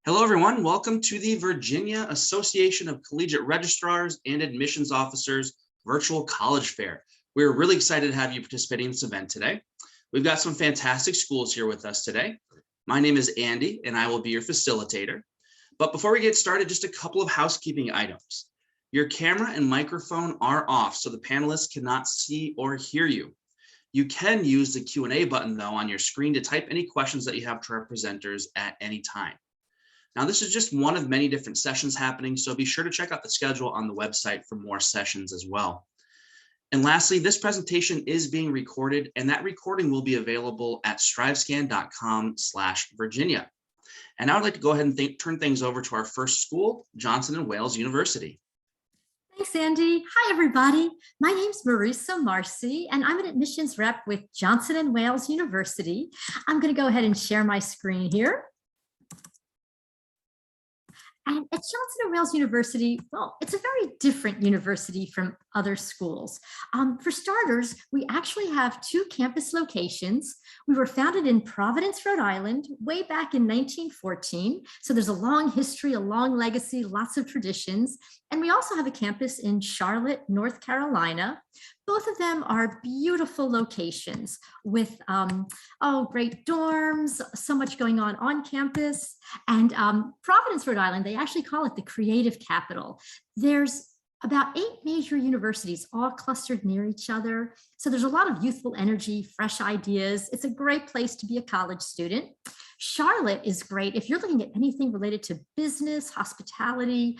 Hello, everyone. Welcome to the Virginia Association of Collegiate Registrars and Admissions Officers Virtual College Fair. We're really excited to have you participating in this event today. We've got some fantastic schools here with us today. My name is Andy, and I will be your facilitator. But before we get started, just a couple of housekeeping items. Your camera and microphone are off, so the panelists cannot see or hear you. You can use the Q&A button, though, on your screen to type any questions that you have to our presenters at any time. Now, this is just one of many different sessions happening, so be sure to check out the schedule on the website for more sessions as well. And lastly, this presentation is being recorded, and that recording will be available at strivescan.com/Virginia. And now I'd like to go ahead and turn things over to our first school, Johnson & Wales University. Thanks, Andy. Hi, everybody. My name's Marisa Marcy, and I'm an admissions rep with Johnson & Wales University. I'm going to go ahead and share my screen here. And at Johnson & Wales University, well, it's a very different university from other schools. For starters, we actually have two campus locations. We were founded in Providence, Rhode Island, way back in 1914. So there's a long history, a long legacy, lots of traditions. And we also have a campus in Charlotte, North Carolina. Both of them are beautiful locations with great dorms, so much going on campus. And Providence, Rhode Island, they actually call it the creative capital. There's about 8 major universities all clustered near each other. So there's a lot of youthful energy, fresh ideas. It's a great place to be a college student. Charlotte is great if you're looking at anything related to business, hospitality.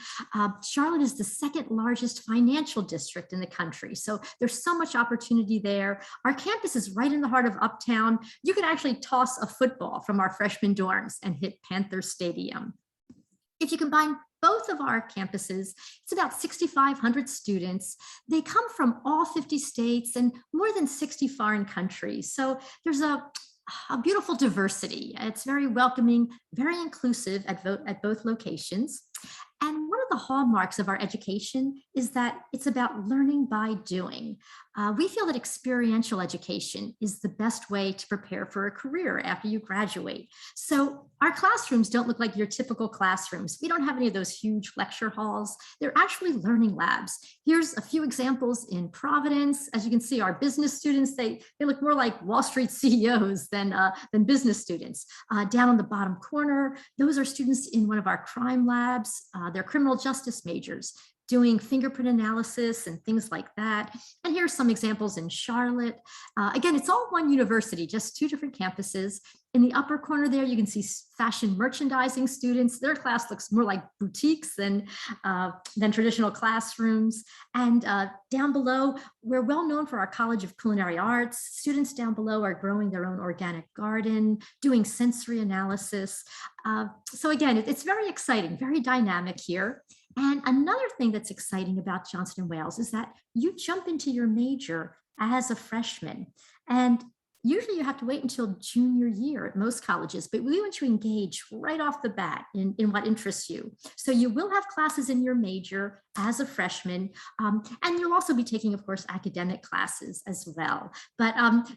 Charlotte is the second largest financial district in the country. So there's so much opportunity there. Our campus is right in the heart of Uptown. You can actually toss a football from our freshman dorms and hit Panther Stadium. If you combine both of our campuses, it's about 6,500 students. They come from all 50 states and more than 60 foreign countries. So there's a beautiful diversity. It's very welcoming, very inclusive at both locations. And one of the hallmarks of our education is that it's about learning by doing. We feel that experiential education is the best way to prepare for a career after you graduate. So our classrooms don't look like your typical classrooms. We don't have any of those huge lecture halls. They're actually learning labs. Here's a few examples in Providence. As you can see, our business students, they look more like Wall Street CEOs than business students. Down on the bottom corner, those are students in one of our crime labs. They're criminal justice majors doing fingerprint analysis and things like that. And here's some examples in Charlotte. Again, it's all one university, just 2 different campuses. In the upper corner there, you can see fashion merchandising students. Their class looks more like boutiques than traditional classrooms. And down below, we're well known for our College of Culinary Arts. Students down below are growing their own organic garden, doing sensory analysis. So again, it's very exciting, very dynamic here. And another thing that's exciting about Johnson & Wales is that you jump into your major as a freshman. And usually you have to wait until junior year at most colleges, but we want you to engage right off the bat in what interests you. So you will have classes in your major as a freshman, and you'll also be taking, of course, academic classes as well. But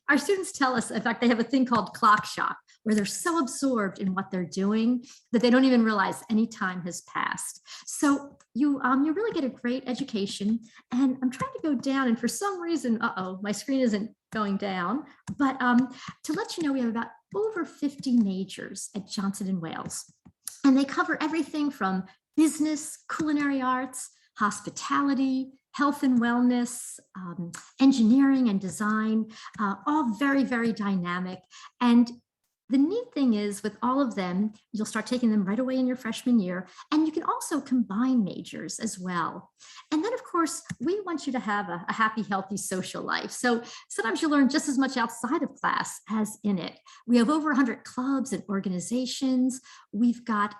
our students tell us, in fact, they have a thing called clock shock, where they're so absorbed in what they're doing that they don't even realize any time has passed. So you really get a great education. And I'm trying to go down, and for some reason, my screen isn't going down. But to let you know, we have about over 50 majors at Johnson & Wales. And they cover everything from business, culinary arts, hospitality, health and wellness, engineering and design, all very, very dynamic. And the neat thing is with all of them, you'll start taking them right away in your freshman year, and you can also combine majors as well. And then, of course, we want you to have a happy, healthy social life. So sometimes you learn just as much outside of class as in it. We have over 100 clubs and organizations. We've got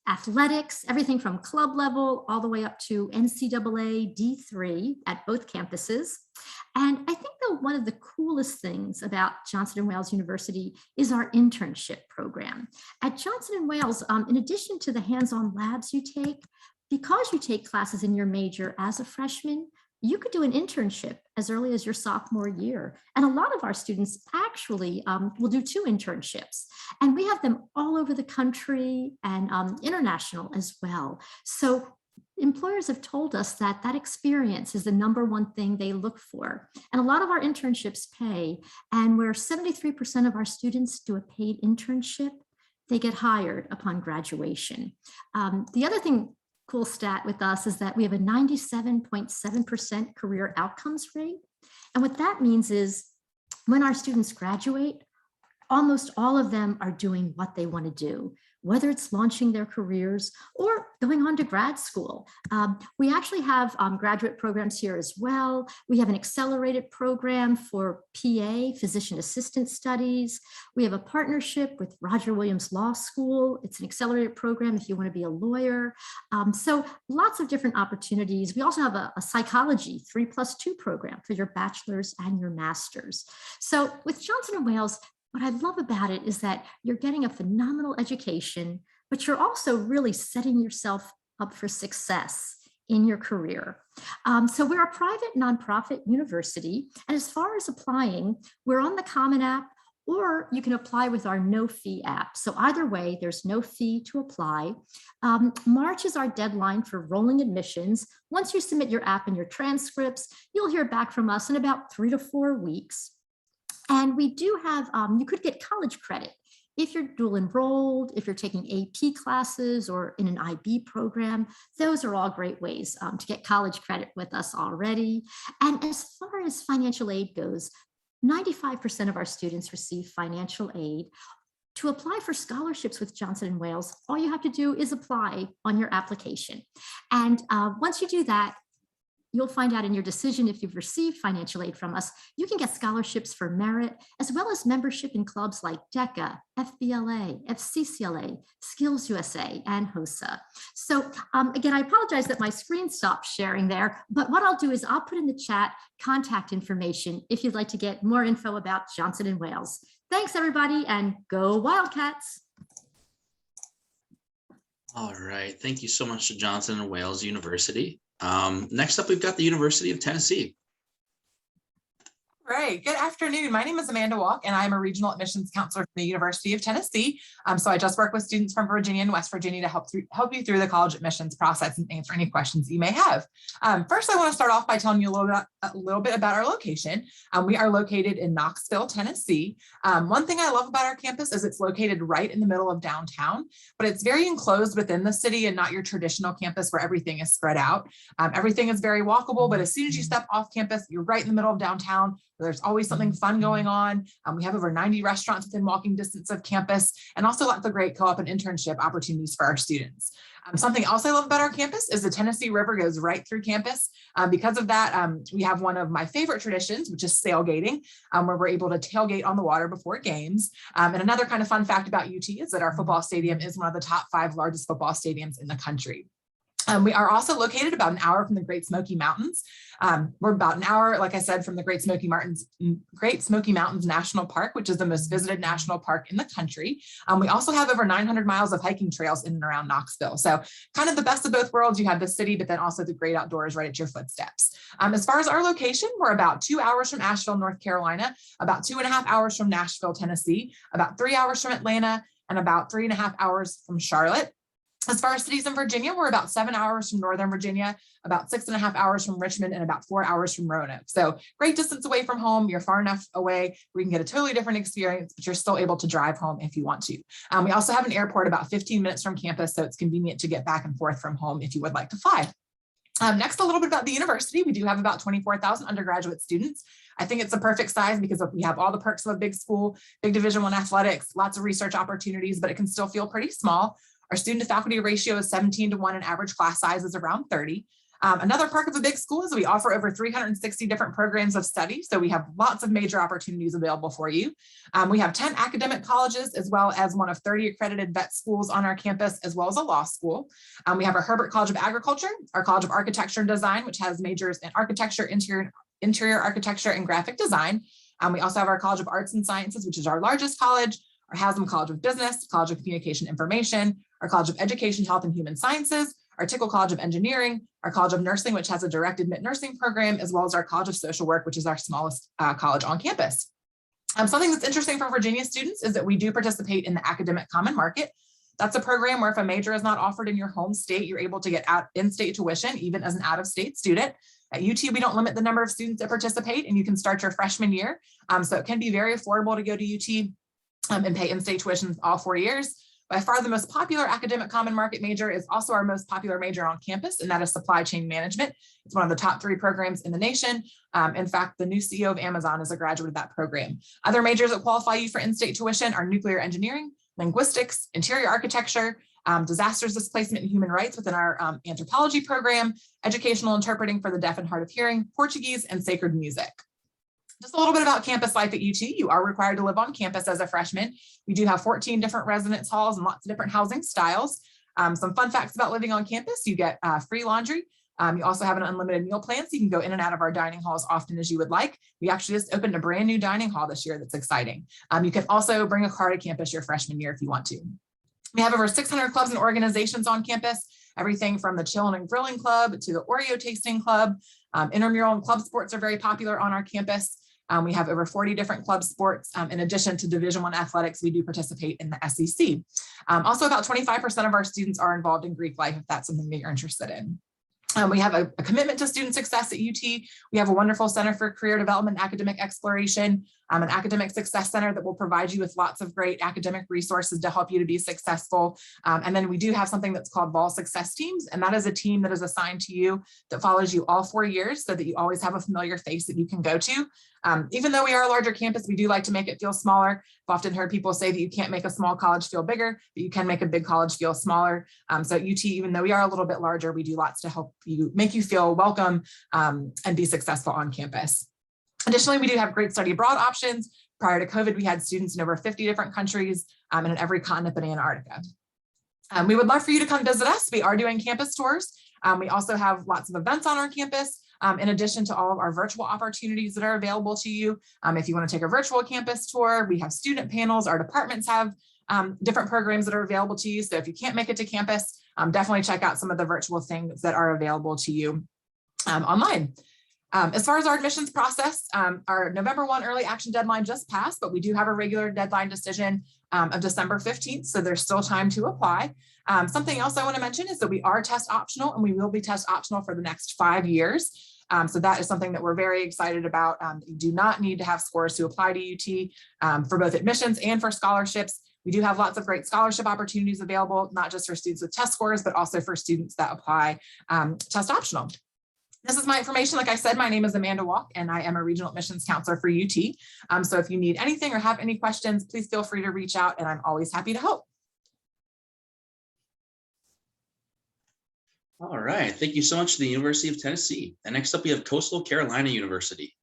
athletics, everything from club level all the way up to NCAA D3 at both campuses. And I think though one of the coolest things about Johnson & Wales University is our internship program. At Johnson & Wales, in addition to the hands-on labs you take, because you take classes in your major as a freshman, you could do an internship as early as your sophomore year. And a lot of our students actually will do 2 internships. And we have them all over the country and international as well. So employers have told us that that experience is the #1 thing they look for. And a lot of our internships pay. And where 73% of our students do a paid internship, they get hired upon graduation. The other thing, cool stat with us, is that we have a 97.7% career outcomes rate. And what that means is when our students graduate, almost all of them are doing what they want to do, whether it's launching their careers or going on to grad school. We actually have graduate programs here as well. We have an accelerated program for PA, physician assistant studies. We have a partnership with Roger Williams Law School. It's an accelerated program if you want to be a lawyer. So lots of different opportunities. We also have a psychology 3+2 program for your bachelor's and your master's. So with Johnson & Wales, what I love about it is that you're getting a phenomenal education, but you're also really setting yourself up for success in your career. So we're a private nonprofit university. And as far as applying, we're on the Common App, or you can apply with our no fee app. So either way, there's no fee to apply. March is our deadline for rolling admissions. Once you submit your app and your transcripts, you'll hear back from us in about 3 to 4 weeks. And we do have, you could get college credit if you're dual enrolled, if you're taking AP classes or in an IB program. Those are all great ways to get college credit with us already. And as far as financial aid goes, 95% of our students receive financial aid. To apply for scholarships with Johnson & Wales, all you have to do is apply on your application. And once you do that, you'll find out in your decision if you've received financial aid from us. You can get scholarships for merit, as well as membership in clubs like DECA, FBLA, FCCLA, Skills USA, and HOSA. So again, I apologize that my screen stopped sharing there, but what I'll do is I'll put in the chat contact information if you'd like to get more info about Johnson & Wales. Thanks, everybody, and go Wildcats. All right. Thank you so much to Johnson & Wales University. Next up, we've got the University of Tennessee. Great. Good afternoon. My name is Amanda Walk, and I'm a regional admissions counselor for the University of Tennessee. So I just work with students from Virginia and West Virginia to help you through the college admissions process and answer any questions you may have. First, I want to start off by telling you a little bit about our location. We are located in Knoxville, Tennessee. One thing I love about our campus is it's located right in the middle of downtown, but it's very enclosed within the city and not your traditional campus where everything is spread out. Everything is very walkable, but as soon as you step off campus, you're right in the middle of downtown. There's always something fun going on. We have over 90 restaurants within walking distance of campus, and also lots of great co-op and internship opportunities for our students. Something else I love about our campus is the Tennessee River goes right through campus. Because of that, we have one of my favorite traditions, which is sailgating, where we're able to tailgate on the water before games. And another kind of fun fact about UT is that our football stadium is one of the top 5 largest football stadiums in the country. We are also located about an hour from the Great Smoky Mountains. We're about an hour, like I said, from the Great Smoky Mountains National Park, which is the most visited national park in the country. We also have over 900 miles of hiking trails in and around Knoxville. So kind of the best of both worlds. You have the city, but then also the great outdoors right at your footsteps. As far as our location, we're about 2 hours from Asheville, North Carolina, about 2.5 hours from Nashville, Tennessee, about 3 hours from Atlanta, and about 3.5 hours from Charlotte. As far as cities in Virginia, we're about 7 hours from Northern Virginia, about 6.5 hours from Richmond, and about 4 hours from Roanoke. So great distance away from home. You're far enough away where you can get a totally different experience, but you're still able to drive home if you want to. We also have an airport about 15 minutes from campus, so it's convenient to get back and forth from home if you would like to fly. Next, a little bit about the university. We do have about 24,000 undergraduate students. I think it's a perfect size because we have all the perks of a big school, big Division I athletics, lots of research opportunities, but it can still feel pretty small. Our student to faculty ratio is 17:1 and average class size is around 30. Another perk of a big school is we offer over 360 different programs of study. So we have lots of major opportunities available for you. We have 10 academic colleges, as well as one of 30 accredited vet schools on our campus, as well as a law school. We have our Herbert College of Agriculture, our College of Architecture and Design, which has majors in architecture, interior architecture, and graphic design. We also have our College of Arts and Sciences, which is our largest college, our Haslam College of Business, College of Communication Information, our College of Education, Health, and Human Sciences, our Tickle College of Engineering, our College of Nursing, which has a direct admit nursing program, as well as our College of Social Work, which is our smallest college on campus. Something that's interesting for Virginia students is that we do participate in the Academic Common Market. That's a program where if a major is not offered in your home state, you're able to get in-state tuition, even as an out-of-state student. At UT, we don't limit the number of students that participate, and you can start your freshman year. So it can be very affordable to go to UT and pay in-state tuition all 4 years. By far the most popular Academic Common Market major is also our most popular major on campus, and that is supply chain management. It's one of the top 3 programs in the nation. In fact, the new CEO of Amazon is a graduate of that program. Other majors that qualify you for in-state tuition are nuclear engineering, linguistics, interior architecture, disasters displacement and human rights within our anthropology program, educational interpreting for the deaf and hard of hearing, Portuguese, and sacred music. Just a little bit about campus life at UT. You are required to live on campus as a freshman. We do have 14 different residence halls and lots of different housing styles. Some fun facts about living on campus: you get free laundry. You also have an unlimited meal plan, so you can go in and out of our dining hall as often as you would like. We actually just opened a brand new dining hall this year that's exciting. You can also bring a car to campus your freshman year if you want to. We have over 600 clubs and organizations on campus, everything from the Chillin' and Grilling Club to the Oreo Tasting Club. Intramural and club sports are very popular on our campus. We have over 40 different club sports. In addition to Division I athletics, we do participate in the SEC. Also, about 25% of our students are involved in Greek life, if that's something that you're interested in. We have a commitment to student success at UT. We have a wonderful Center for Career Development and Academic Exploration, an academic success center that will provide you with lots of great academic resources to help you to be successful. And then we do have something that's called Vol Success Teams, and that is a team that is assigned to you that follows you all 4 years so that you always have a familiar face that you can go to. Even though we are a larger campus, we do like to make it feel smaller. I've often heard people say that you can't make a small college feel bigger, but you can make a big college feel smaller. So at UT, even though we are a little bit larger, we do lots to help you, make you feel welcome and be successful on campus. Additionally, we do have great study abroad options. Prior to COVID, we had students in over 50 different countries and in every continent but Antarctica. We would love for you to come visit us. We are doing campus tours. We also have lots of events on our campus, in addition to all of our virtual opportunities that are available to you. If you want to take a virtual campus tour, we have student panels. Our departments have different programs that are available to you. So if you can't make it to campus, definitely check out some of the virtual things that are available to you online. As far as our admissions process, our November 1 early action deadline just passed, but we do have a regular deadline decision of December 15th, so there's still time to apply. Something else I want to mention is that we are test optional, and we will be test optional for the next 5 years. So that is something that we're very excited about. You do not need to have scores to apply to UT for both admissions and for scholarships. We do have lots of great scholarship opportunities available, not just for students with test scores, but also for students that apply test optional. This is my information. Like I said, my name is Amanda Walk, and I am a regional admissions counselor for UT. So if you need anything or have any questions, please feel free to reach out, and I'm always happy to help. All right. Thank you so much to the University of Tennessee. And next up, we have Coastal Carolina University.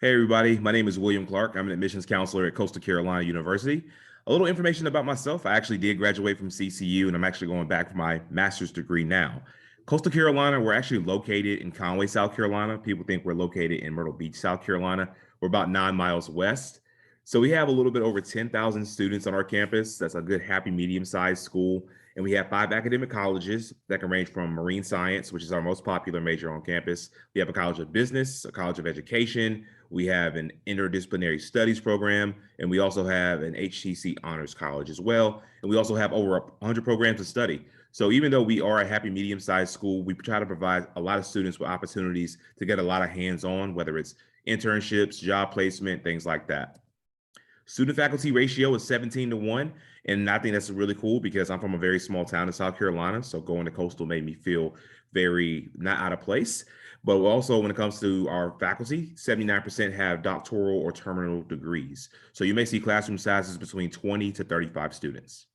Hey, everybody. My name is William Clark. I'm an admissions counselor at Coastal Carolina University. A little information about myself. I actually did graduate from CCU, and I'm actually going back for my master's degree now. Coastal Carolina, we're actually located in Conway, South Carolina. People think we're located in Myrtle Beach, South Carolina. We're about 9 miles west. So we have a little bit over 10,000 students on our campus. That's a good, happy, medium-sized school. And we have 5 academic colleges that can range from marine science, which is our most popular major on campus. We have a College of Business, a College of Education. We have an interdisciplinary studies program, and we also have an HTC honors college as well. And we also have over 100 programs to study. So even though we are a happy medium-sized school, we try to provide a lot of students with opportunities to get a lot of hands-on, whether it's internships, job placement, things like that. Student faculty ratio is 17-1. And I think that's really cool because I'm from a very small town in South Carolina. So going to Coastal made me feel very not out of place. But also when it comes to our faculty, 79% have doctoral or terminal degrees. So you may see classroom sizes between 20 to 35 students.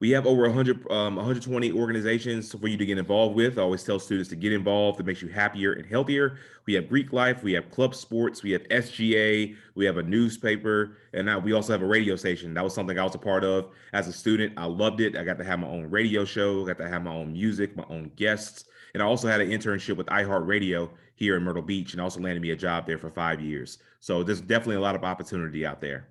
We have over 120 organizations for you to get involved with. I always tell students to get involved. It makes you happier and healthier. We have Greek life, we have club sports, we have SGA, we have a newspaper, and now we also have a radio station. That was something I was a part of as a student. I loved it. I got to have my own radio show, got to have my own music, my own guests. And I also had an internship with iHeartRadio here in Myrtle Beach, and also landed me a job there for 5 years. So there's definitely a lot of opportunity out there.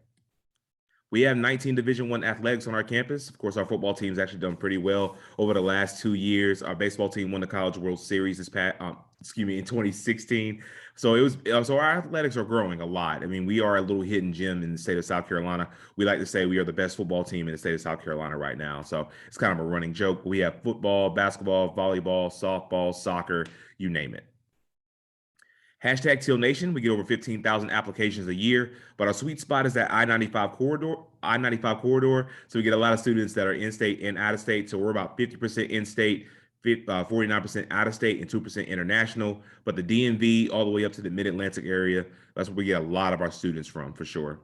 We have 19 Division I athletics on our campus. Of course, our football team's actually done pretty well over the last 2 years. Our baseball team won the College World Series in 2016. So so our athletics are growing a lot. I mean, we are a little hidden gem in the state of South Carolina. We like to say we are the best football team in the state of South Carolina right now. So it's kind of a running joke. We have football, basketball, volleyball, softball, soccer, you name it. Hashtag Teal Nation, we get over 15,000 applications a year, but our sweet spot is that I-95 corridor. So we get a lot of students that are in-state and out-of-state. So we're about 50% in-state, 49% out-of-state, and 2% international. But the DMV all the way up to the Mid-Atlantic area, that's where we get a lot of our students from, for sure.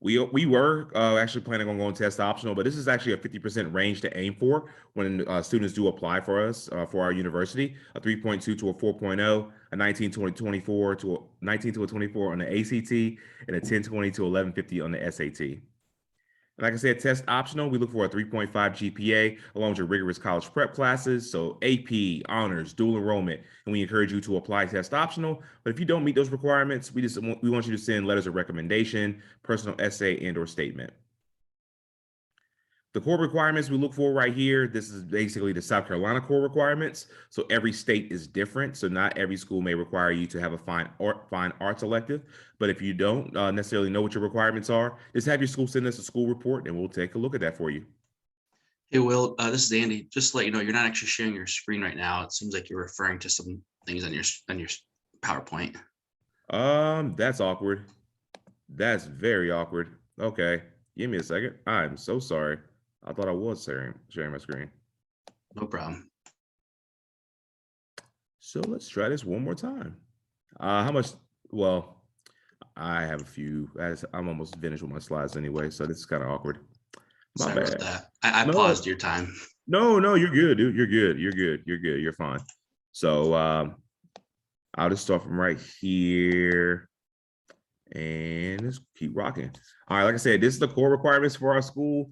We were actually planning on going test optional, but this is actually a 50% range to aim for when students do apply for us for our university. A 3.2 to a 4.0, a 19 to a 24 to a 19 to a 24 on the ACT, and a 1020 to 1150 on the SAT. Like I said, test optional, we look for a 3.5 GPA along with your rigorous college prep classes. So AP, honors, dual enrollment, and we encourage you to apply test optional. But if you don't meet those requirements, we want you to send letters of recommendation, personal essay, and/or statement. The core requirements we look for right here, this is basically the South Carolina core requirements. So every state is different. So not every school may require you to have a fine arts elective. But if you don't necessarily know what your requirements are, just have your school send us a school report and we'll take a look at that for you. Hey, Will, this is Andy. Just to let you know, you're not actually sharing your screen right now. It seems like you're referring to some things on your PowerPoint. That's awkward. That's very awkward. Okay, give me a second. I'm so sorry. I thought I was sharing my screen. No problem. So let's try this one more time. How much? Well, I have a few. I'm almost finished with my slides anyway, so this is kind of awkward. Sorry about that. I paused your time. No, you're good, dude. You're good. You're fine. So I'll just start from right here and just keep rocking. All right, like I said, this is the core requirements for our school.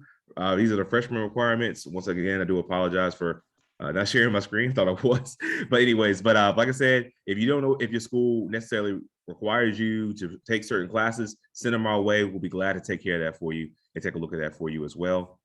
These are the freshman requirements. Once again, I do apologize for not sharing my screen. Thought I was, but anyways, like I said, if you don't know if your school necessarily requires you to take certain classes, send them our way. We'll be glad to take care of that for you and take a look at that for you as well.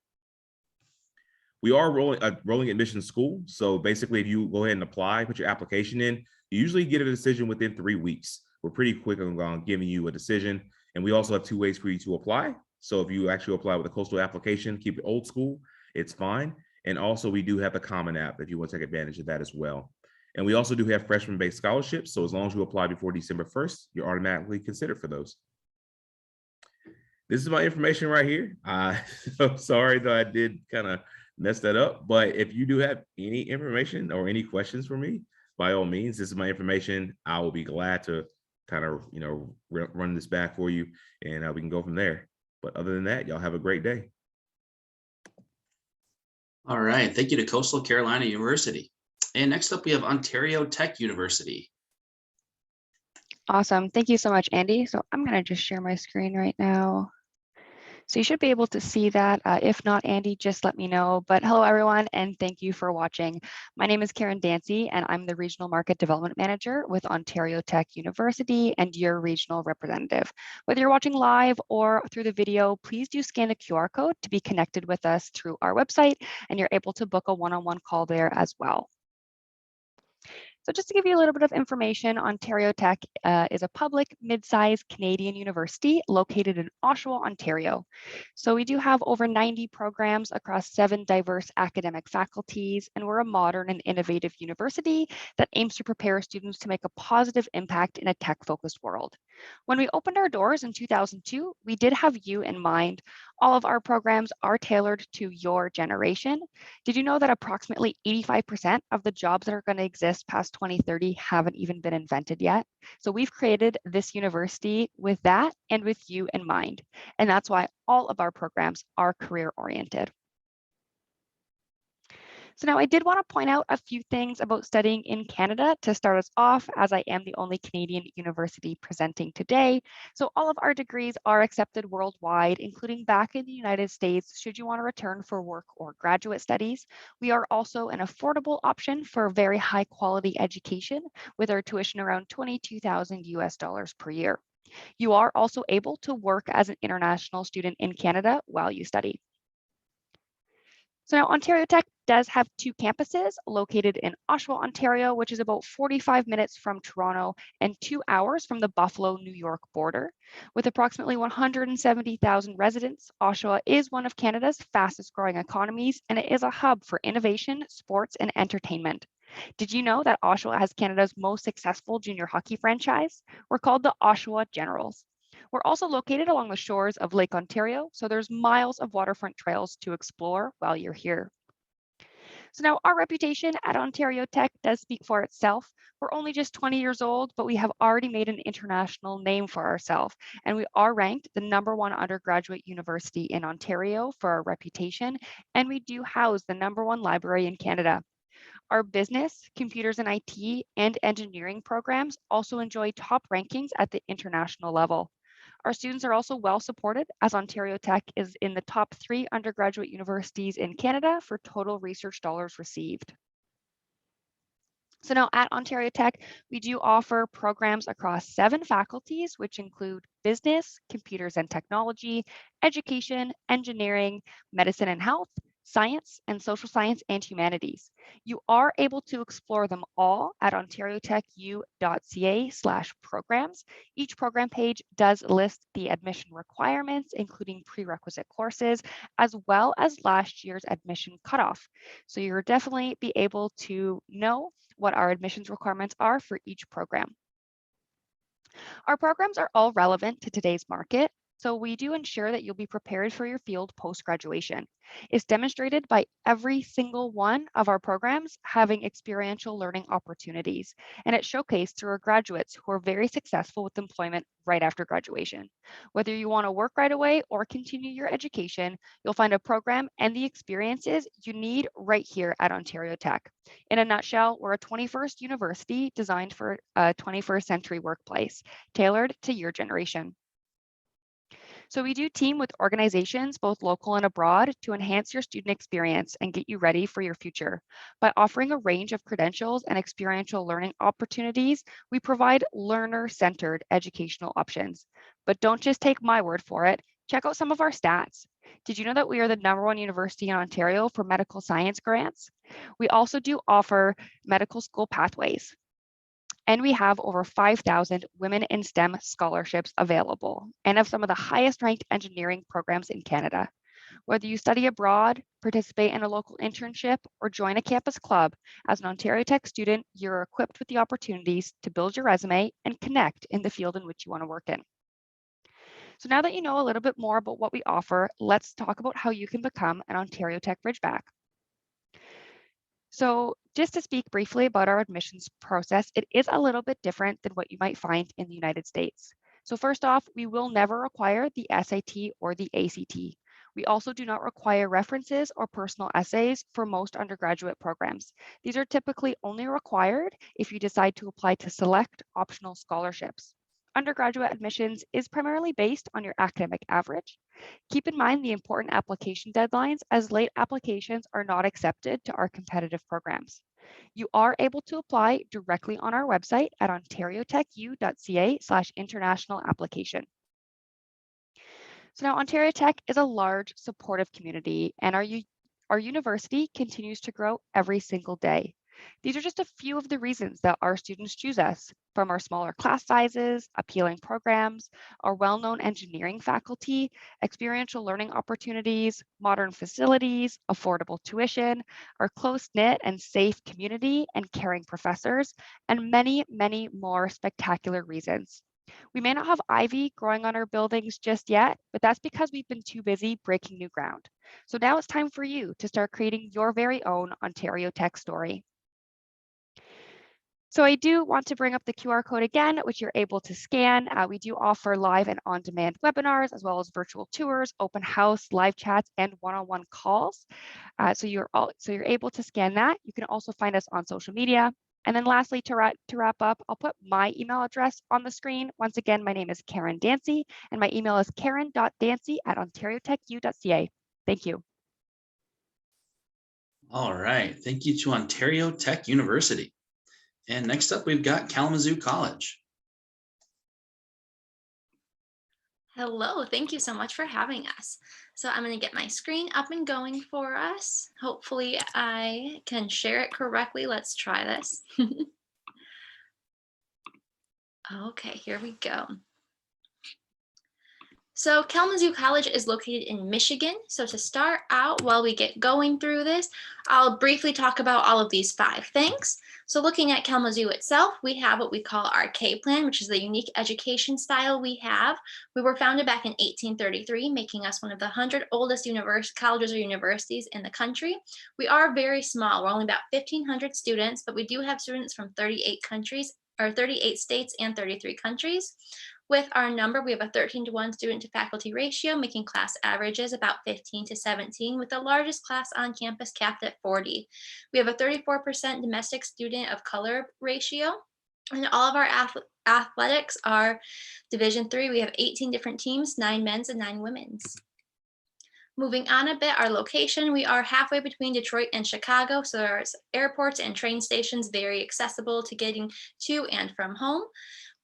We are rolling admission school. So basically, if you go ahead and apply, put your application in, you usually get a decision within 3 weeks. We're pretty quick on giving you a decision. And we also have 2 ways for you to apply. So if you actually apply with a coastal application, keep it old school, it's fine. And also we do have the Common App if you want to take advantage of that as well. And we also do have freshman-based scholarships. So as long as you apply before December 1st, you're automatically considered for those. This is my information right here. I'm sorry that I did kind of mess that up, but if you do have any information or any questions for me, by all means, this is my information. I will be glad to kind of, run this back for you and we can go from there. But other than that, y'all have a great day. All right. Thank you to Coastal Carolina University. And next up, we have Ontario Tech University. Awesome. Thank you so much, Andy. So I'm going to just share my screen right now. So you should be able to see that. If not, Andy, just let me know. But hello, everyone, and thank you for watching. My name is Karen Dancy, and I'm the Regional Market Development Manager with Ontario Tech University and your regional representative. Whether you're watching live or through the video, please do scan the QR code to be connected with us through our website, and you're able to book a one-on-one call there as well. So just to give you a little bit of information, Ontario Tech is a public mid-sized Canadian university located in Oshawa, Ontario. So we do have over 90 programs across 7 diverse academic faculties, and we're a modern and innovative university that aims to prepare students to make a positive impact in a tech-focused world. When we opened our doors in 2002, we did have you in mind. All of our programs are tailored to your generation. Did you know that approximately 85% of the jobs that are going to exist past 2030 haven't even been invented yet? So we've created this university with that and with you in mind. And that's why all of our programs are career oriented. So now I did want to point out a few things about studying in Canada to start us off, as I am the only Canadian university presenting today. So all of our degrees are accepted worldwide, including back in the United States, should you want to return for work or graduate studies. We are also an affordable option for very high quality education with our tuition around $22,000 US per year. You are also able to work as an international student in Canada while you study. So now Ontario Tech does have two campuses located in Oshawa, Ontario, which is about 45 minutes from Toronto and 2 hours from the Buffalo, New York border. With approximately 170,000 residents, Oshawa is one of Canada's fastest growing economies, and it is a hub for innovation, sports, and entertainment. Did you know that Oshawa has Canada's most successful junior hockey franchise? We're called the Oshawa Generals. We're also located along the shores of Lake Ontario, so there's miles of waterfront trails to explore while you're here. So now our reputation at Ontario Tech does speak for itself. We're only just 20 years old, but we have already made an international name for ourselves, and we are ranked the #1 undergraduate university in Ontario for our reputation, and we do house the #1 library in Canada. Our business, computers and IT, and engineering programs also enjoy top rankings at the international level. Our students are also well supported, as Ontario Tech is in the top 3 undergraduate universities in Canada for total research dollars received. So now at Ontario Tech, we do offer programs across 7 faculties, which include business, computers and technology, education, engineering, medicine and health, science, and social science and humanities. You are able to explore them all at ontariotechu.ca/programs. Each program page does list the admission requirements, including prerequisite courses, as well as last year's admission cutoff. So you'll definitely be able to know what our admissions requirements are for each program. Our programs are all relevant to today's market, so we do ensure that you'll be prepared for your field post-graduation. It's demonstrated by every single one of our programs having experiential learning opportunities, and it's showcased through our graduates who are very successful with employment right after graduation. Whether you want to work right away or continue your education, you'll find a program and the experiences you need right here at Ontario Tech. In a nutshell, we're a 21st university designed for a 21st century workplace, tailored to your generation. So we do team with organizations, both local and abroad, to enhance your student experience and get you ready for your future. By offering a range of credentials and experiential learning opportunities, we provide learner-centered educational options. But don't just take my word for it. Check out some of our stats. Did you know that we are the #1 university in Ontario for medical science grants? We also do offer medical school pathways. And we have over 5,000 women in STEM scholarships available and have some of the highest ranked engineering programs in Canada. Whether you study abroad, participate in a local internship, or join a campus club, as an Ontario Tech student, you're equipped with the opportunities to build your resume and connect in the field in which you want to work in. So now that you know a little bit more about what we offer, let's talk about how you can become an Ontario Tech Ridgeback. So just to speak briefly about our admissions process, it is a little bit different than what you might find in the United States. So first off, we will never require the SAT or the ACT. We also do not require references or personal essays for most undergraduate programs. These are typically only required if you decide to apply to select optional scholarships. Undergraduate admissions is primarily based on your academic average. Keep in mind the important application deadlines, as late applications are not accepted to our competitive programs. You are able to apply directly on our website at ontariotechu.ca/international application. So now Ontario Tech is a large, supportive community, and our university continues to grow every single day. These are just a few of the reasons that our students choose us, from our smaller class sizes, appealing programs, our well-known engineering faculty, experiential learning opportunities, modern facilities, affordable tuition, our close-knit and safe community, and caring professors, and many, many more spectacular reasons. We may not have ivy growing on our buildings just yet, but that's because we've been too busy breaking new ground. So now it's time for you to start creating your very own Ontario Tech story. So I do want to bring up the QR code again, which you're able to scan. We do offer live and on-demand webinars, as well as virtual tours, open house, live chats, and one-on-one calls. So you're able to scan that. You can also find us on social media. And then lastly, to wrap up, I'll put my email address on the screen. Once again, my name is Karen Dancy, and my email is karen.dancy@ontariotechu.ca. Thank you. All right. Thank you to Ontario Tech University. And next up, we've got Kalamazoo College. Hello, thank you so much for having us. So I'm going to get my screen up and going for us. Hopefully I can share it correctly. Let's try this. Okay, here we go. So Kalamazoo College is located in Michigan. So to start out, while we get going through this, I'll briefly talk about all of these 5 things. So looking at Kalamazoo itself, we have what we call our K plan, which is the unique education style we have. We were founded back in 1833, making us one of the 100 oldest colleges or universities in the country. We are very small. We're only about 1,500 students, but we do have students from 38 countries, or 38 states and 33 countries. With our number, we have a 13-to-1 student to faculty ratio, making class averages about 15 to 17, with the largest class on campus capped at 40. We have a 34% domestic student of color ratio, and all of our athletics are Division III. We have 18 different teams, 9 men's and 9 women's. Moving on a bit, our location, we are halfway between Detroit and Chicago, so there's airports and train stations very accessible to getting to and from home.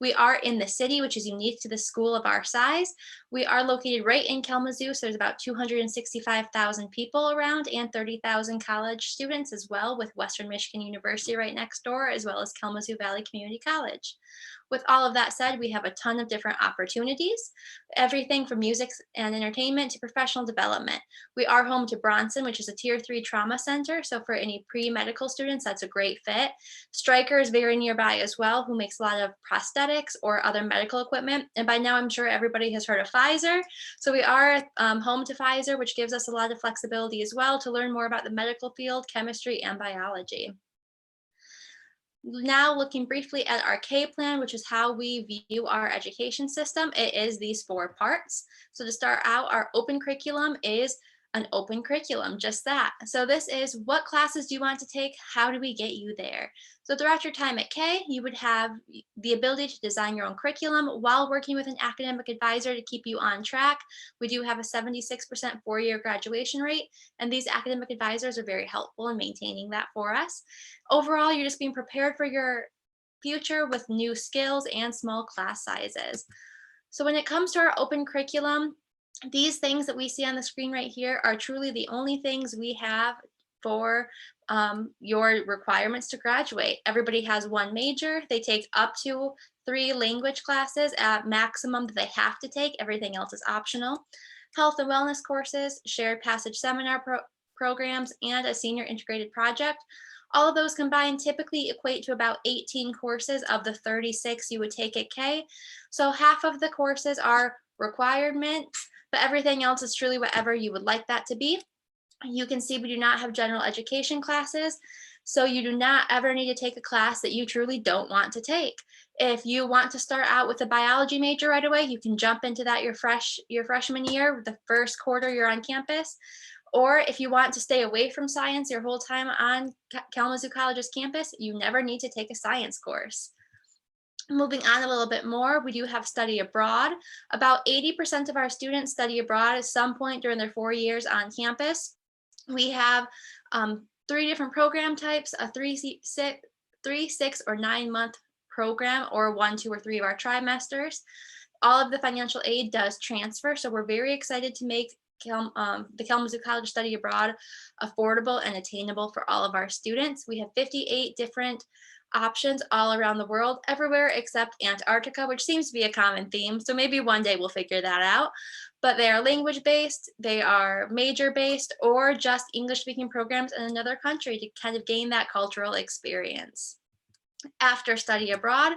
We are in the city, which is unique to the school of our size. We are located right in Kalamazoo, so there's about 265,000 people around and 30,000 college students as well, with Western Michigan University right next door, as well as Kalamazoo Valley Community College. With all of that said, we have a ton of different opportunities, everything from music and entertainment to professional development. We are home to Bronson, which is a Tier 3 trauma center. So for any pre-medical students, that's a great fit. Stryker is very nearby as well, who makes a lot of prosthetics or other medical equipment. And by now, I'm sure everybody has heard of Pfizer. So we are home to Pfizer, which gives us a lot of flexibility as well to learn more about the medical field, chemistry, and biology. Now looking briefly at our K plan, which is how we view our education system, it is these 4 parts. So to start out, our open curriculum is an open curriculum, just that. So this is what classes do you want to take? How do we get you there? So throughout your time at K, you would have the ability to design your own curriculum while working with an academic advisor to keep you on track. We do have a 76% 4-year graduation rate, and these academic advisors are very helpful in maintaining that for us. Overall, you're just being prepared for your future with new skills and small class sizes. So when it comes to our open curriculum, these things that we see on the screen right here are truly the only things we have for your requirements to graduate. Everybody has 1 major. They take up to 3 language classes at maximum that they have to take. Everything else is optional. Health and wellness courses, shared passage seminar programs, and a senior integrated project. All of those combined typically equate to about 18 courses of the 36 you would take at K. So half of the courses are requirements, but everything else is truly whatever you would like that to be. You can see we do not have general education classes, so you do not ever need to take a class that you truly don't want to take. If you want to start out with a biology major right away, you can jump into that your freshman year, the first quarter you're on campus. Or if you want to stay away from science your whole time on Kalamazoo College's campus, you never need to take a science course. Moving on a little bit more, we do have study abroad. About 80% of our students study abroad at some point during their 4 years on campus. We have 3 different program types, a 3, 6, or 9-month program, or 1, 2, or 3 of our trimesters. All of the financial aid does transfer, so we're very excited to make the Kalamazoo College Study Abroad affordable and attainable for all of our students. We have 58 different options all around the world, everywhere except Antarctica, which seems to be a common theme. So maybe one day we'll figure that out. But they are language-based, they are major-based, or just English-speaking programs in another country to kind of gain that cultural experience. After study abroad,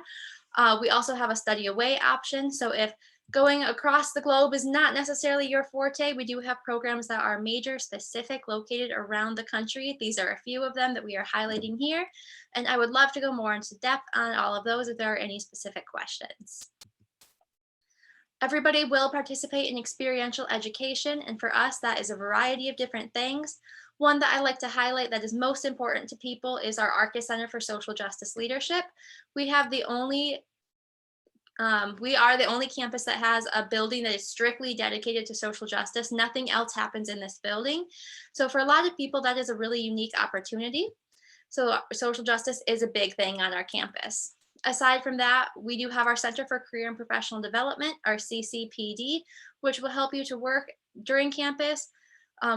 we also have a study away option. So if going across the globe is not necessarily your forte, we do have programs that are major specific located around the country. These are a few of them that we are highlighting here. And I would love to go more into depth on all of those if there are any specific questions. Everybody will participate in experiential education, and for us, that is a variety of different things. One that I like to highlight that is most important to people is our ARCIS Center for Social Justice Leadership. We are the only campus that has a building that is strictly dedicated to social justice. Nothing else happens in this building. So for a lot of people, that is a really unique opportunity. So social justice is a big thing on our campus. Aside from that, we do have our Center for Career and Professional Development, our CCPD, which will help you to work during campus,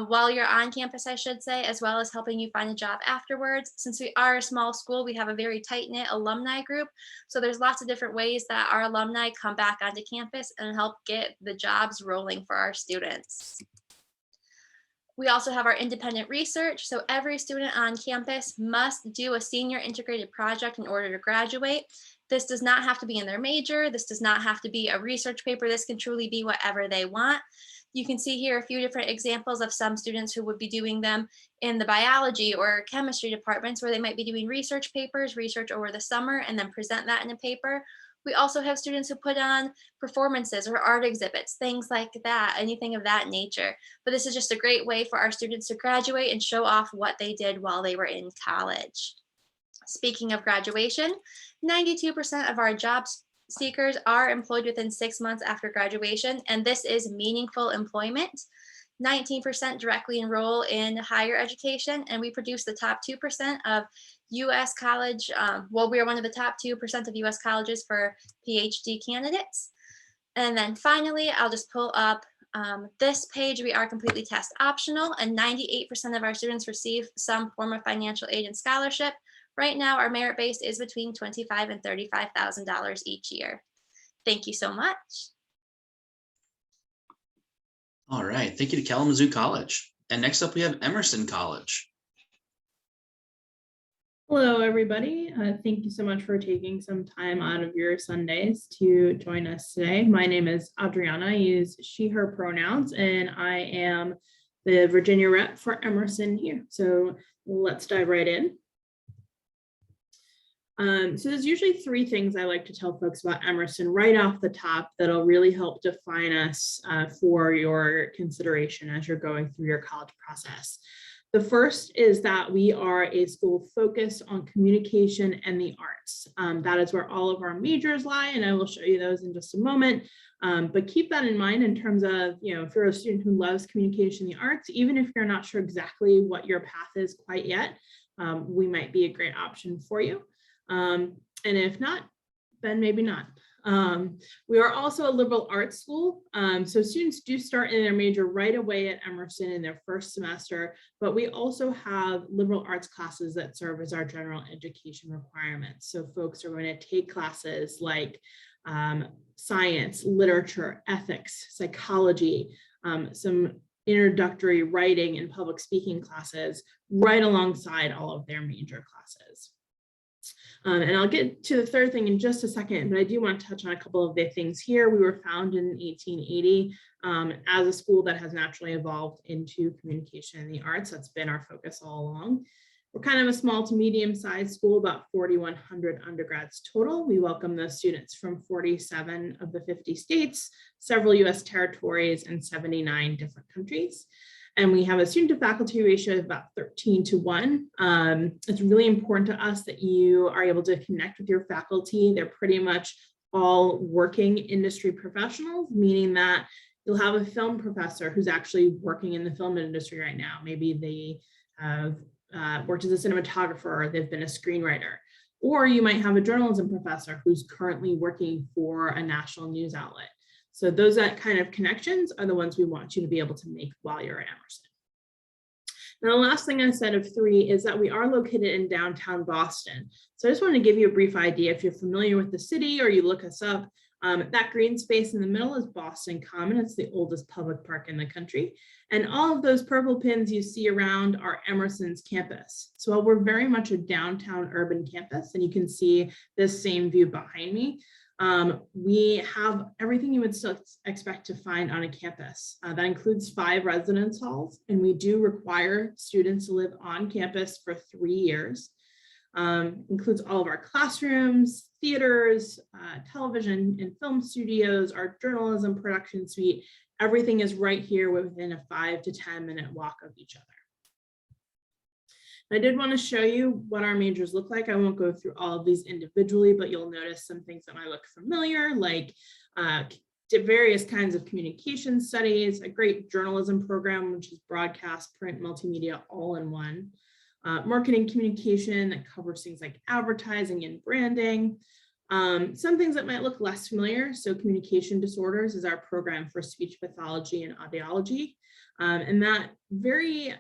while you're on campus, I should say, as well as helping you find a job afterwards. Since we are a small school, we have a very tight-knit alumni group. So there's lots of different ways that our alumni come back onto campus and help get the jobs rolling for our students. We also have our independent research. So every student on campus must do a senior integrated project in order to graduate. This does not have to be in their major. This does not have to be a research paper. This can truly be whatever they want. You can see here a few different examples of some students who would be doing them in the biology or chemistry departments, where they might be doing research papers, research over the summer, and then present that in a paper. We also have students who put on performances or art exhibits, things like that, anything of that nature. But this is just a great way for our students to graduate and show off what they did while they were in college. Speaking of graduation, 92% of our job seekers are employed within 6 months after graduation, and this is meaningful employment. 19% directly enroll in higher education, and we produce the top 2% of U.S. college. Well, we are one of the top 2% of U.S. colleges for PhD candidates. And then finally, I'll just pull up this page. We are completely test optional, and 98% of our students receive some form of financial aid and scholarship. Right now, our merit base is between $25,000 and $35,000 each year. Thank you so much. All right, thank you to Kalamazoo College. And next up, we have Emerson College. Hello, everybody. Thank you so much for taking some time out of your Sundays to join us today. My name is Adriana. I use she, her pronouns, and I am the Virginia rep for Emerson here. So let's dive right in. So there's usually 3 things I like to tell folks about Emerson right off the top that'll really help define us for your consideration as you're going through your college process. The first is that we are a school focused on communication and the arts. That is where all of our majors lie, and I will show you those in just a moment. But keep that in mind in terms of, if you're a student who loves communication and the arts, even if you're not sure exactly what your path is quite yet, we might be a great option for you. And if not, then maybe not. We are also a liberal arts school. So students do start in their major right away at Emerson in their first semester, but we also have liberal arts classes that serve as our general education requirements. So folks are going to take classes like science, literature, ethics, psychology, some introductory writing and public speaking classes right alongside all of their major classes. And I'll get to the third thing in just a second, but I do want to touch on a couple of the things here. We were founded in 1880 as a school that has naturally evolved into communication and the arts. That's been our focus all along. We're kind of a small to medium-sized school, about 4,100 undergrads total. We welcome those students from 47 of the 50 states, several US territories, and 79 different countries. And we have a student to faculty ratio of about 13:1. It's really important to us that you are able to connect with your faculty. They're pretty much all working industry professionals, meaning that you'll have a film professor who's actually working in the film industry right now. Maybe they have worked as a cinematographer, or they've been a screenwriter. Or you might have a journalism professor who's currently working for a national news outlet. So those kind of connections are the ones we want you to be able to make while you're at Emerson. Now, the last thing I said of 3 is that we are located in downtown Boston. So I just wanted to give you a brief idea. If you're familiar with the city or you look us up, that green space in the middle is Boston Common. It's the oldest public park in the country. And all of those purple pins you see around are Emerson's campus. So while we're very much a downtown urban campus, and you can see this same view behind me, we have everything you would still expect to find on a campus. That includes 5 residence halls, and we do require students to live on campus for 3 years. Includes all of our classrooms, theaters, television and film studios, our journalism production suite. Everything is right here within a 5 to 10 minute walk of each other. I did want to show you what our majors look like. I won't go through all of these individually, but you'll notice some things that might look familiar, like various kinds of communication studies, a great journalism program, which is broadcast, print, multimedia, all in one. Marketing communication that covers things like advertising and branding. Some things that might look less familiar. So communication disorders is our program for speech pathology and audiology. And that very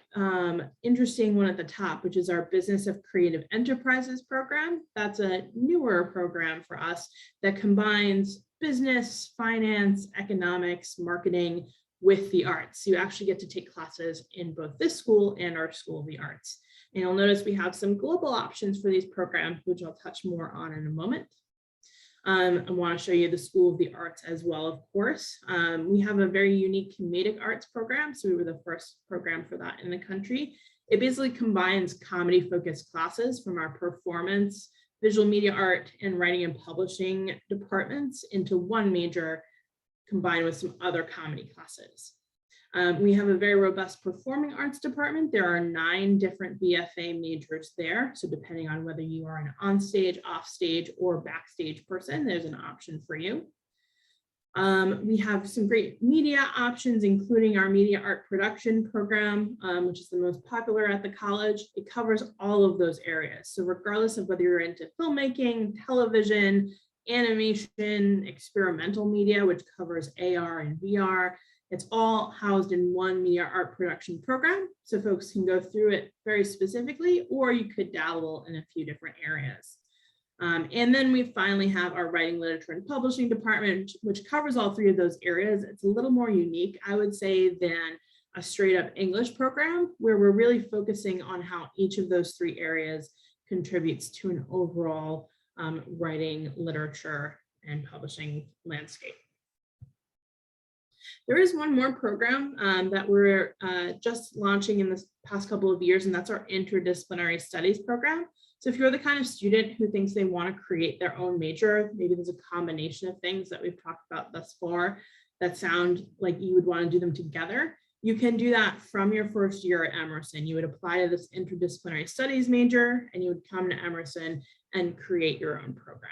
interesting one at the top, which is our Business of Creative Enterprises program. That's a newer program for us that combines business, finance, economics, marketing with the arts. You actually get to take classes in both this school and our School of the Arts. And you'll notice we have some global options for these programs, which I'll touch more on in a moment. I want to show you the School of the Arts as well, of course. We have a very unique comedic arts program. So we were the first program for that in the country. It basically combines comedy-focused classes from our performance, visual media art, and writing and publishing departments into one major combined with some other comedy classes. We have a very robust performing arts department. There are 9 different BFA majors there. So depending on whether you are an onstage, offstage, or backstage person, there's an option for you. We have some great media options, including our media art production program, which is the most popular at the college. It covers all of those areas. So regardless of whether you're into filmmaking, television, animation, experimental media, which covers AR and VR, it's all housed in one media art production program. So folks can go through it very specifically, or you could dabble in a few different areas. And then we finally have our writing, literature, and publishing department, which covers all 3 of those areas. It's a little more unique, I would say, than a straight up English program, where we're really focusing on how each of those 3 areas contributes to an overall writing, literature, and publishing landscape. There is one more program that we're just launching in this past couple of years, and that's our interdisciplinary studies program. So if you're the kind of student who thinks they want to create their own major, maybe there's a combination of things that we've talked about thus far that sound like you would want to do them together, you can do that from your first year at Emerson. You would apply to this interdisciplinary studies major, and you would come to Emerson and create your own program.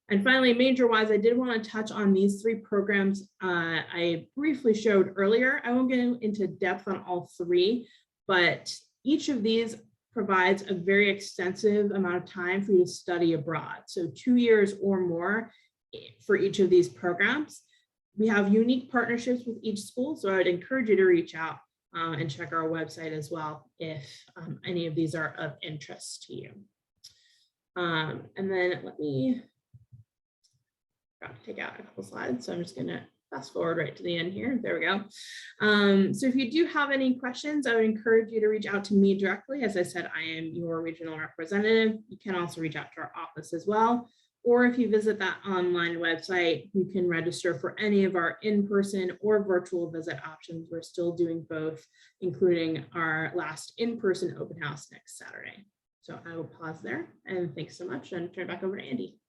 And finally, major-wise, I did want to touch on these 3 programs I briefly showed earlier. I won't get into depth on all 3, but each of these provides a very extensive amount of time for you to study abroad. So 2 years or more for each of these programs. We have unique partnerships with each school, so I would encourage you to reach out and check our website as well if any of these are of interest to you. And then let me take out a couple slides, so I'm just going to fast forward right to the end here. There we go. So if you do have any questions, I would encourage you to reach out to me directly. As I said, I am your regional representative. You can also reach out to our office as well. Or if you visit that online website, you can register for any of our in-person or virtual visit options. We're still doing both, including our last in-person open house next Saturday. So I will pause there, and thanks so much, and turn it back over to Andy.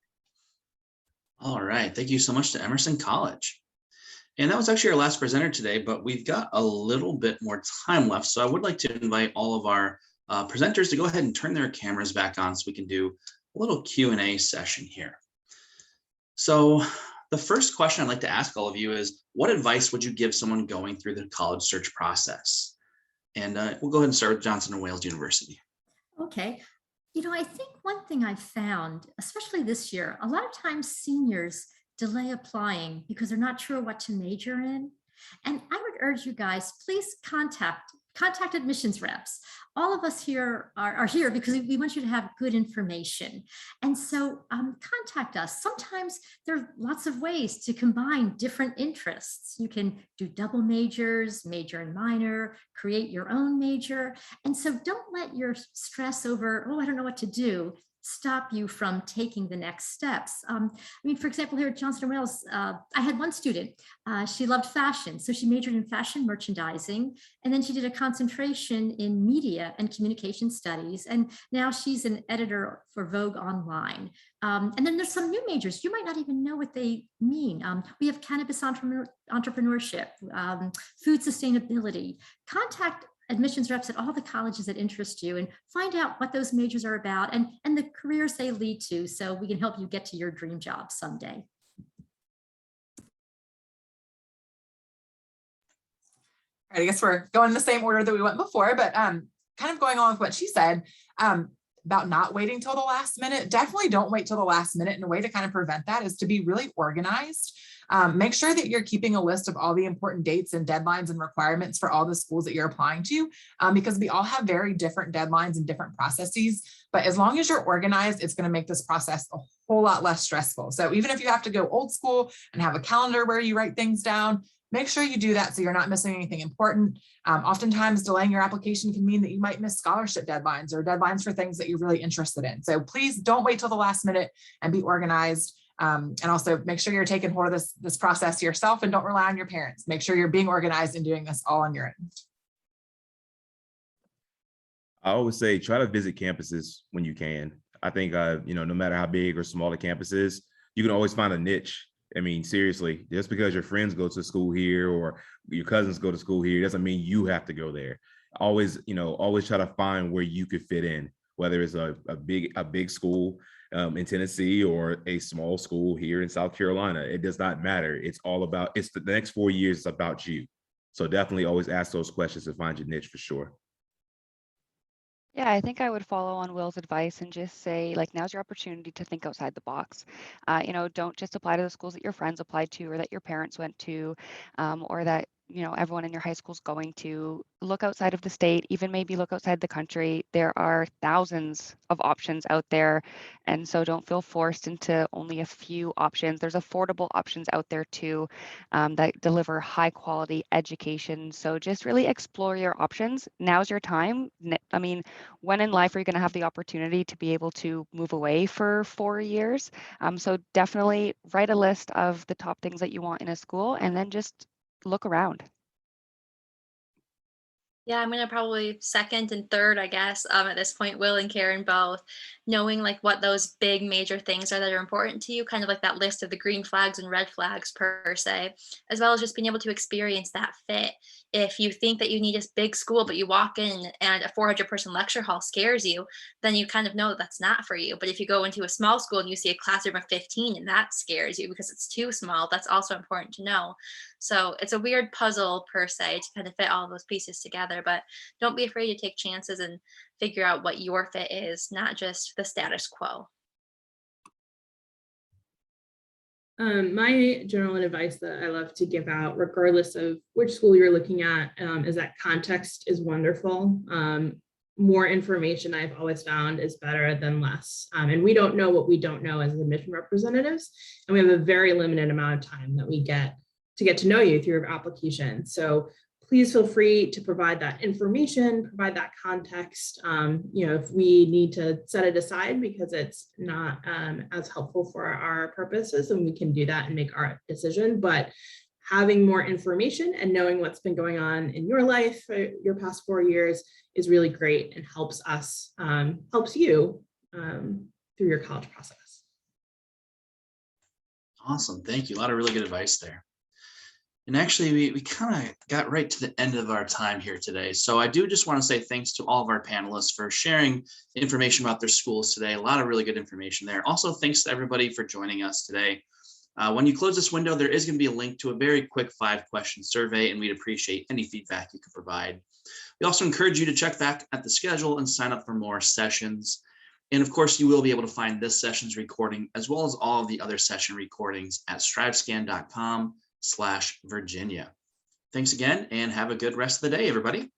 All right, thank you so much to Emerson College. And that was actually our last presenter today, but we've got a little bit more time left. So I would like to invite all of our presenters to go ahead and turn their cameras back on so we can do a little Q&A session here. So the first question I'd like to ask all of you is, what advice would you give someone going through the college search process? And we'll go ahead and start with Johnson & Wales University. Okay. You know, I think one thing I found, especially this year, a lot of times seniors delay applying because they're not sure what to major in. And I would urge you guys, please contact admissions reps. All of us here are here because we want you to have good information. And so contact us. Sometimes there are lots of ways to combine different interests. You can do double majors, major and minor, create your own major. And so don't let your stress over, oh, I don't know what to do, stop you from taking the next steps. I mean, for example, here at Johnson & Wales, I had one student, she loved fashion. So she majored in fashion merchandising, and then she did a concentration in media and communication studies. And now she's an editor for Vogue Online. And then there's some new majors. You might not even know what they mean. We have cannabis entrepreneurship, food sustainability. Contact admissions reps at all the colleges that interest you and find out what those majors are about and the careers they lead to, so we can help you get to your dream job someday. All right, I guess we're going in the same order that we went before, but kind of going on with what she said, about not waiting till the last minute, definitely don't wait till the last minute. And a way to kind of prevent that is to be really organized. Make sure that you're keeping a list of all the important dates and deadlines and requirements for all the schools that you're applying to, because we all have very different deadlines and different processes. But as long as you're organized, it's going to make this process a whole lot less stressful. So even if you have to go old school and have a calendar where you write things down, make sure you do that so you're not missing anything important. Oftentimes delaying your application can mean that you might miss scholarship deadlines or deadlines for things that you're really interested in. So please don't wait till the last minute and be organized. And also make sure you're taking hold of this process yourself and don't rely on your parents. Make sure you're being organized and doing this all on your own. I always say try to visit campuses when you can. I think, no matter how big or small the campus is, you can always find a niche. I mean, seriously, just because your friends go to school here or your cousins go to school here doesn't mean you have to go there. Always try to find where you could fit in, whether it's a big school in Tennessee or a small school here in South Carolina. It does not matter. It's the next 4 years is about you. So definitely always ask those questions to find your niche for sure. Yeah, I think I would follow on Will's advice and just say, like, now's your opportunity to think outside the box. Don't just apply to the schools that your friends applied to or that your parents went to, or that, everyone in your high school is going to. Look outside of the state, even maybe look outside the country. There are thousands of options out there. And so don't feel forced into only a few options. There's affordable options out there too, that deliver high quality education. So just really explore your options. Now's your time. I mean, when in life are you going to have the opportunity to be able to move away for 4 years? So definitely write a list of the top things that you want in a school and then just look around. Yeah, I'm gonna probably second and third, I guess, at this point, Will and Karen both, knowing like what those big major things are that are important to you, kind of like that list of the green flags and red flags per se, as well as just being able to experience that fit. If you think that you need a big school, but you walk in and a 400-person lecture hall scares you, then you kind of know that that's not for you. But if you go into a small school and you see a classroom of 15 and that scares you because it's too small, that's also important to know. So it's a weird puzzle per se to kind of fit all those pieces together, but don't be afraid to take chances and figure out what your fit is, not just the status quo. My general advice that I love to give out, regardless of which school you're looking at, is that context is wonderful. More information I've always found is better than less. And we don't know what we don't know as admission representatives. And we have a very limited amount of time that we get to know you through your application. So please feel free to provide that information, provide that context. If we need to set it aside because it's not as helpful for our purposes, then we can do that and make our decision. But having more information and knowing what's been going on in your life for your past 4 years is really great and helps you through your college process. Awesome. Thank you. A lot of really good advice there. And actually, we kind of got right to the end of our time here today. So I do just want to say thanks to all of our panelists for sharing information about their schools today. A lot of really good information there. Also, thanks to everybody for joining us today. When you close this window, there is going to be a link to a very quick 5-question survey, and we'd appreciate any feedback you could provide. We also encourage you to check back at the schedule and sign up for more sessions. And of course, you will be able to find this session's recording as well as all of the other session recordings at strivescan.com/Virginia. Thanks again and have a good rest of the day, everybody.